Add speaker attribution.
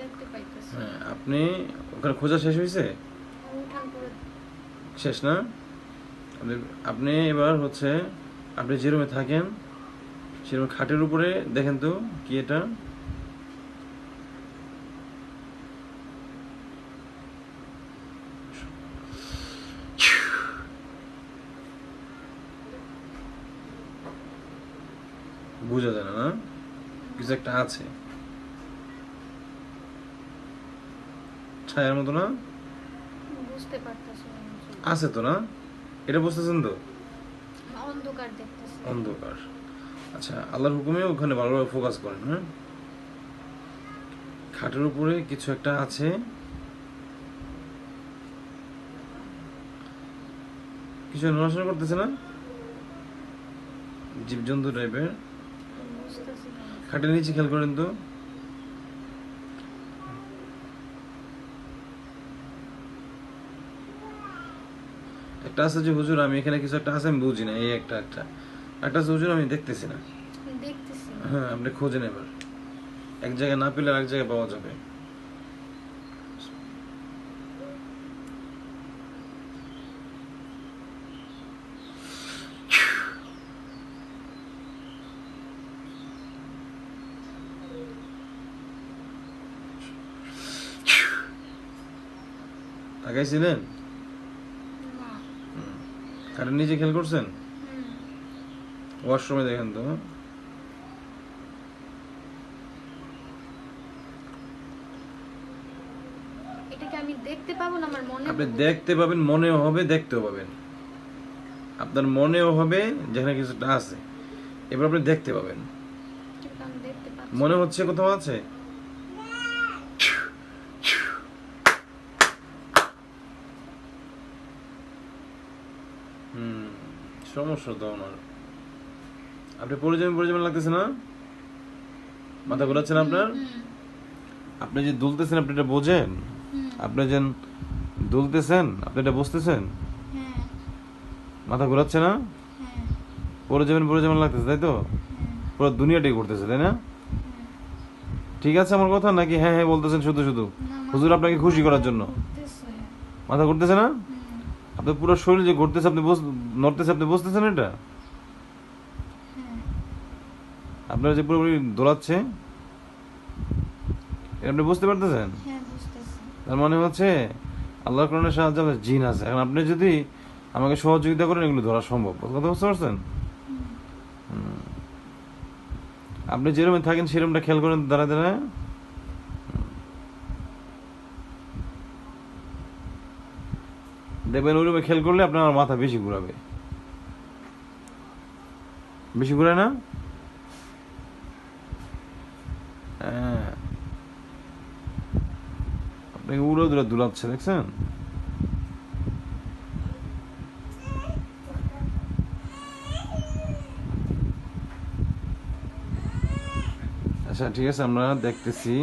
Speaker 1: দেখতে পাইতেছি।
Speaker 2: হ্যাঁ, আপনি ওখানে খোঁজা শেষ হয়েছে?
Speaker 1: উঠান পুরো
Speaker 2: শেষ না? আপনি আপনি এবার হচ্ছে আপনি যে রুমে থাকেন সে রুমে খাটের উপরে দেখেন তো কি এটা? বোঝা যায় না, না? কিছু একটা আছে ছায়ার মতো, না?
Speaker 1: বুঝতে পারতেছি না।
Speaker 2: আছে তো, না? এটা বুঝতেছেন তো?
Speaker 1: অন্ধকার দেখতেছি।
Speaker 2: অন্ধকার। আচ্ছা, আল্লাহর হুকুমে ওখানে ভালোভাবে ফোকাস করেন, হ্যাঁ? খাটের উপরে কিছু একটা আছে, কিছু নড়াচড়া করতেছে না? জীবজন্তু টাইপের।
Speaker 1: বুঝতেছি না।
Speaker 2: খাটের নিচে খেয়াল করেন তো। একটা আছে যে হুজুর আমি এখানে কিছু একটা আছে আমি বুঝি না, এই একটা একটা একটা আছে হুজুর আমি দেখতেছি না।
Speaker 1: দেখতেছি।
Speaker 2: হ্যাঁ, আপনি খোঁজেন এবার। এক জায়গায় না পেলে আর এক জায়গায় পাওয়া যাবে। তাকাইছিলেন?
Speaker 1: না।
Speaker 2: খাটের নিচে খেয়াল করছেন?
Speaker 1: হুম।
Speaker 2: ওয়াশরুমে দেখেন তো।
Speaker 1: এটাকে আমি দেখতে পাবো না, আমার মনে
Speaker 2: আপনি
Speaker 1: হবে?
Speaker 2: দেখতে পাবেন, মনেও হবে, দেখতেও পাবেন। আপনার মনেও হবে যেখানে কিছুটা আছে, এবার আপনি দেখতে পাবেন।
Speaker 1: কিন্তু আমি দেখতে পাচ্ছি
Speaker 2: মনে
Speaker 1: না।
Speaker 2: হচ্ছে কোথাও আছে। হুম, সমস্যা তো ওনার। আপনি পরিজীবন পরিজীবন লাগতেছে না? মাথা ঘোরাচ্ছেন আপনার?
Speaker 1: হুম।
Speaker 2: আপনি যে দুলতেছেন আপনি এটা বোঝেন?
Speaker 1: হুম।
Speaker 2: আপনি যে দুলতেছেন আপনি এটা বুঝতেছেন?
Speaker 1: হ্যাঁ।
Speaker 2: মাথা ঘোরাচ্ছে না?
Speaker 1: হ্যাঁ।
Speaker 2: পরিজীবন পরিজীবন লাগতেছে, তাই তো?
Speaker 1: হ্যাঁ।
Speaker 2: পুরো দুনিয়াটাই ঘুরতেছে, তাই না? ঠিক আছে আমার কথা, নাকি হ্যাঁ হ্যাঁ বলতেছেন শুধু শুধু?
Speaker 1: না,
Speaker 2: হুজুর আপনাকে খুশি করার জন্য
Speaker 1: ঘুরতেছে।
Speaker 2: মাথা ঘুরতেছে না?
Speaker 1: হুম।
Speaker 2: আপনার পুরো শরীর যে ঘুরতেছে আপনি নড়তেছে আপনি বুঝতেছেন এটা?
Speaker 1: হ্যাঁ।
Speaker 2: আপনার যে পুরোপুরি দোলাচ্ছে এটা আপনি বুঝতে পারতেছেন?
Speaker 1: হ্যাঁ, বুঝতেছি।
Speaker 2: তার মানে হচ্ছে আল্লাহর কোরআনের সাহায্যে আপনার জিন আছে। এখন আপনি যদি আমাকে সহযোগিতা করেন এগুলো ধরা সম্ভব। কথা বুঝতে পারছেন? হুম। আপনি যে রুমে থাকেন সেই রুমটা খেয়াল করেন দাঁড়ায় দাঁড়ায়। দেখবেন ওই রুমে খেয়াল করলে আপনার মাথা বেশি ঘুরাবে। বেশি ঘুরায় না? হ্যাঁ, আপনাকে উড়ো দূরে দুলাচ্ছে, দেখছেন? আচ্ছা ঠিক আছে, আমরা দেখতেছি।